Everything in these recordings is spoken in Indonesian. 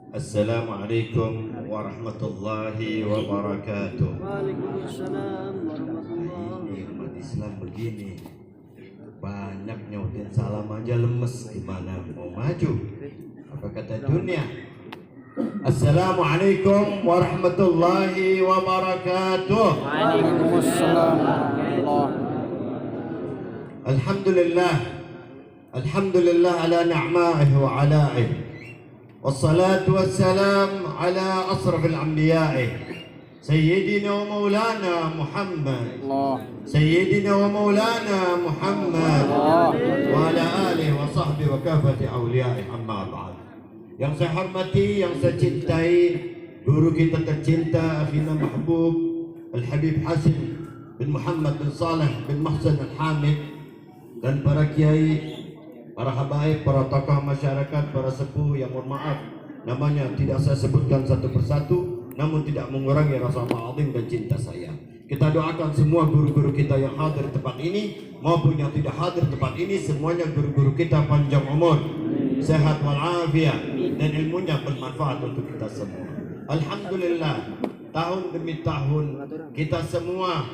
Assalamualaikum warahmatullahi wabarakatuh. Waalaikumsalam warahmatullahi. Ini umat Islam begini, banyak nyautin salam aja lemes, gimana mau maju? Apa kata dunia? Assalamualaikum warahmatullahi wabarakatuh. Waalaikumsalam warahmatullahi. Alhamdulillah, alhamdulillah ala ni'maihi wa alaihi. Wassalatu wassalam ala asrafil anbiya'i Sayyidina wa maulana Muhammad Sayyidina wa maulana Muhammad Wa ala alihi wa sahbihi wa kafati awliya'i amma ba'd. Yang saya hormati, yang saya cintai, guru kita tercinta, akhina mahbub Al-Habib Hasan bin Muhammad bin Saleh bin Muhsin Al-Hamid, dan para kiai, para habaib, para tokoh masyarakat, para sepuh yang mohon maaf namanya tidak saya sebutkan satu persatu, namun tidak mengurangi rasa ma'azim dan cinta saya. Kita doakan semua guru-guru kita yang hadir di tempat ini maupun yang tidak hadir di tempat ini, semuanya guru-guru kita panjang umur, sehat walafiat, dan ilmunya bermanfaat untuk kita semua. Alhamdulillah, tahun demi tahun kita semua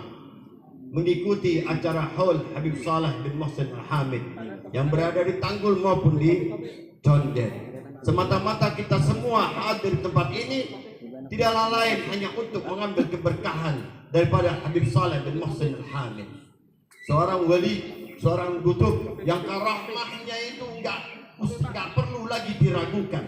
mengikuti acara haul Habib Saleh bin Muhsin Al-Hamid yang berada di Tanggul maupun di Condet. Semata-mata kita semua hadir di tempat ini tidaklah lain hanya untuk mengambil keberkahan daripada Habib Saleh bin Muhsin Al-Hamid, seorang wali, seorang kutub yang karamahnya itu enggak perlu lagi diragukan.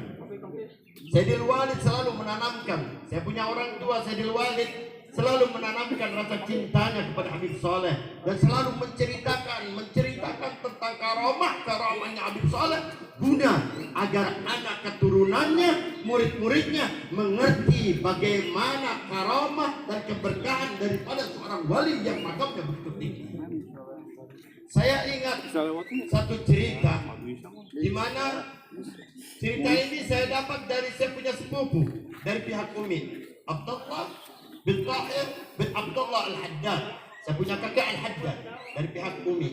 Sayyidil Walid selalu menanamkan, saya punya orang tua Sayyidil Walid selalu menanamkan rasa cintanya kepada Habib Saleh dan selalu menceritakan tentang karamahnya Habib Saleh guna agar anak keturunannya, murid-muridnya mengerti bagaimana karamah dan keberkahan daripada seorang wali yang makamnya begitu tinggi. Saya ingat satu cerita di mana cerita ini saya dapat dari saya punya sepupu dari pihak Umi, Abdullah bin Tahir bin Abdullah Al-Haddad. Saya punya kakak Al-Haddad dari pihak Umi.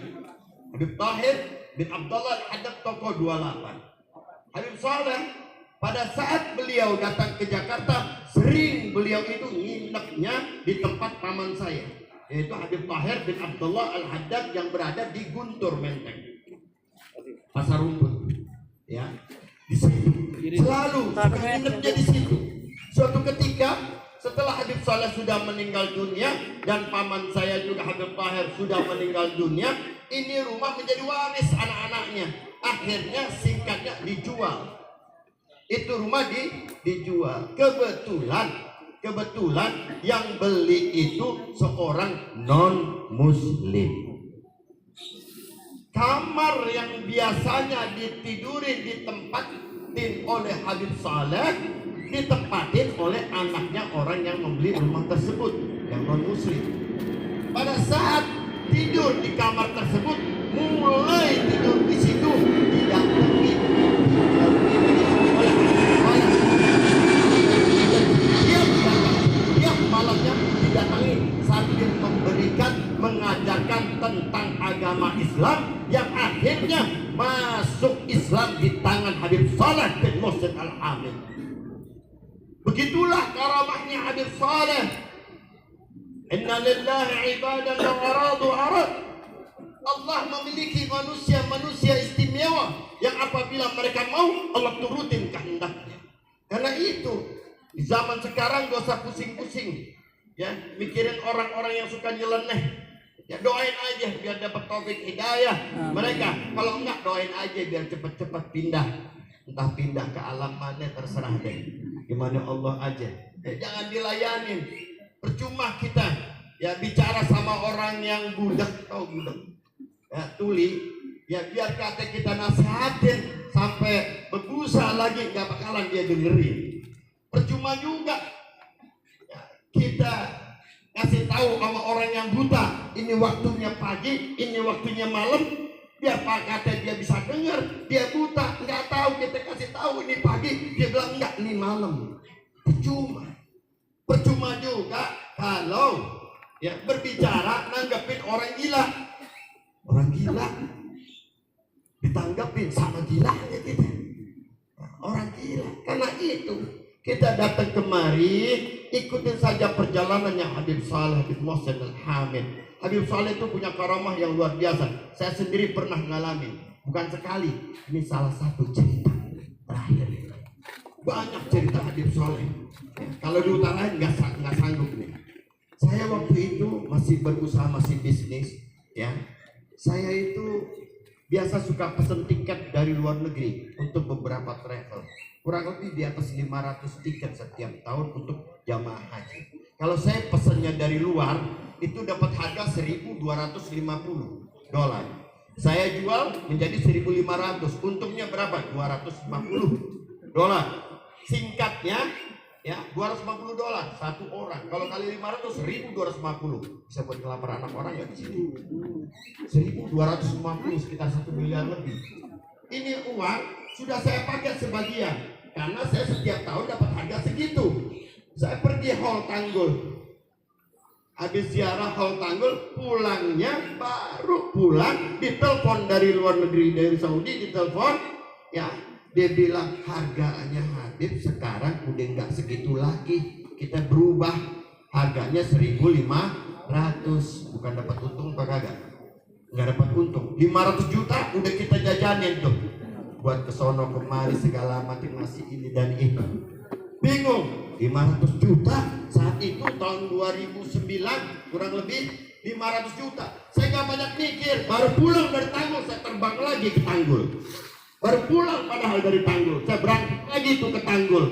Habib Tahir bin Abdullah Al-Haddad tokoh 28. Habib Saleh pada saat beliau datang ke Jakarta, sering beliau itu nginepnya di tempat paman saya, yaitu Habib Tahir bin Abdullah Al-Haddad yang berada di Guntur Menteng, Pasar Rumput. Ya, di situ selalu nginepnya di situ. Suatu ketika setelah Habib Saleh sudah meninggal dunia dan paman saya juga Habib Tahir sudah meninggal dunia, ini rumah menjadi waris anak-anaknya. Akhirnya singkatnya dijual. Itu rumah dijual. Kebetulan yang beli itu seorang non-muslim. Kamar yang biasanya ditidurin ditempatin oleh Habib Saleh ditempatin oleh anaknya orang yang membeli rumah tersebut yang non muslim. Pada saat tidur di kamar tersebut, mulai tidur di situ didatangi tiap malamnya didatangi sambil mengajarkan tentang agama Islam yang akhirnya masuk Islam di tangan Habib Saleh bin Muhsin Al-Hamid. Begitulah karamahnya Habib Saleh. Inna lillahi ibadan wa aradu arad. Allah memiliki manusia istimewa yang apabila mereka mau, Allah turutin kehendaknya. Karena itu di zaman sekarang gak usah pusing-pusing ya mikirin orang-orang yang suka nyeleneh. Ya doain aja biar dapat taufik hidayah mereka. Kalau enggak doain aja biar cepat-cepat pindah. Entah pindah ke alam mana terserah deh. Gimana Allah aja. Jangan dilayanin. Percuma kita ya bicara sama orang yang budak, tahu budak. Ya tuli, ya biar kata kita nasihatin sampai berbusa lagi nggak bakalan dia dengerin. Percuma juga ya, kita kasih tahu sama orang yang buta, ini waktunya pagi, ini waktunya malam. Biar Pak kata dia bisa dengar, dia buta, nggak tahu, kita kasih tahu ini pagi, dia bilang enggak, ini malam. Percuma juga kalau ya berbicara nanggepin orang gila. Orang gila ditanggepin sama gilanya kita. orang gila. Karena itu kita datang kemari, ikutin saja perjalanannya Habib Saleh, Habib Mohsen Al-Hamid. Habib Saleh itu punya karamah yang luar biasa. Saya sendiri pernah ngalamin, bukan sekali. Ini salah satu cerita terakhir. Banyak cerita Habib Saleh. Kalau diutarain nggak sanggup nih. Saya waktu itu masih berusaha, masih bisnis, ya. Saya itu biasa suka pesen tiket dari luar negeri untuk beberapa travel. Kurang lebih di atas 500 tiket setiap tahun untuk jamaah haji. Kalau saya pesennya dari luar, itu dapat harga $1.250. Saya jual menjadi 1.500. Untungnya berapa? $250. Singkatnya, ya, $250 satu orang. Kalau kali 500, 1.250. Bisa buat kelaparan anak orang ya di sini. 1.250 sekitar 1 miliar lebih. Ini uang sudah saya pakai sebagian karena saya setiap tahun dapat harga segitu. Saya pergi Hol Tanggul, habis ziarah Hol Tanggul, pulangnya baru pulang ditelepon dari luar negeri, dari Saudi ditelepon, ya. Dia bilang harganya Habib sekarang udah nggak segitu lagi, kita berubah harganya 1.500. Bukan dapat untung apa kagak? Nggak dapat untung. 500 juta udah kita jajanin tuh buat kesono kemari segala macam, nasi ini dan itu. Bingung, 500 juta saat itu tahun 2009 kurang lebih 500 juta. Saya nggak banyak mikir, baru pulang dari Tanggul saya terbang lagi ke Tanggul. Baru pulang padahal dari Tanggul, saya berangkat lagi itu ke Tanggul.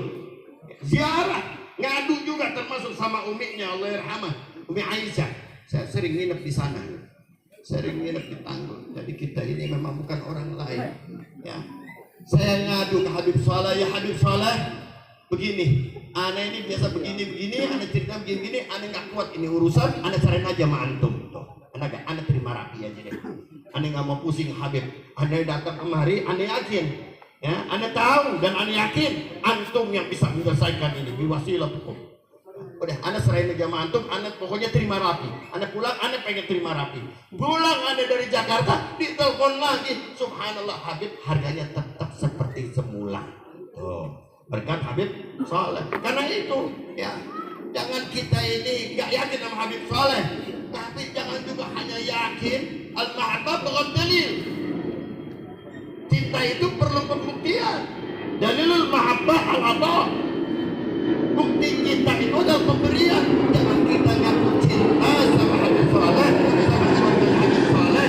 Ziarah, ngadu juga termasuk sama uminya, Allah yarhamah, Umi Aisyah. Saya sering nginep di sana, sering nginep di Tanggul. Jadi kita ini memang bukan orang lain. Ya, saya ngadu ke Habib Saleh, ya Habib Saleh, begini, aneh ini biasa begini, aneh cerita begini, aneh nggak kuat ini urusan, aneh saranin aja sama antum. Aneh terima rapi aja deh. Aneh nggak mau pusing Habib. Aneh datang kemari, aneh yakin, ya, aneh tahu dan aneh yakin antum yang bisa menyelesaikan ini. Biwasilah hukum. Udah, aneh serahin aja sama antum. Aneh pokoknya terima rapi. Aneh pulang, aneh pengen terima rapi. Pulang aneh dari Jakarta, ditelepon lagi. Subhanallah, Habib harganya tetap seperti semula. Oh, berkat Habib Saleh. Karena itu, ya, jangan kita ini nggak yakin sama Habib Saleh, tapi jangan juga hanya yakin. Al-mahabbah bukan dalil. Cinta itu perlu pembuktian. Dalilul mahabbah al-ata. Bukti cinta itu adalah pemberian. Jangan kita ngaku cinta sama Habib Saleh, sama keluarga Habib Saleh,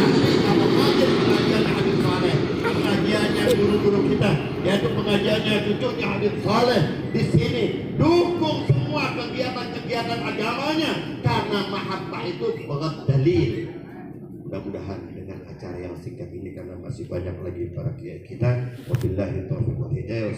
tapi sama pengajian Habib Saleh, pengajiannya guru-guru kita, yaitu pengajiannya cucunya Habib Saleh. Di sini dukung semua kegiatan-kegiatan agamanya karena mahabbah itu bukan dalil. Mudah-mudahan dengan acara yang singkat ini, karena masih banyak lagi para kiai kita, wabillahi taufiq wal hidayah.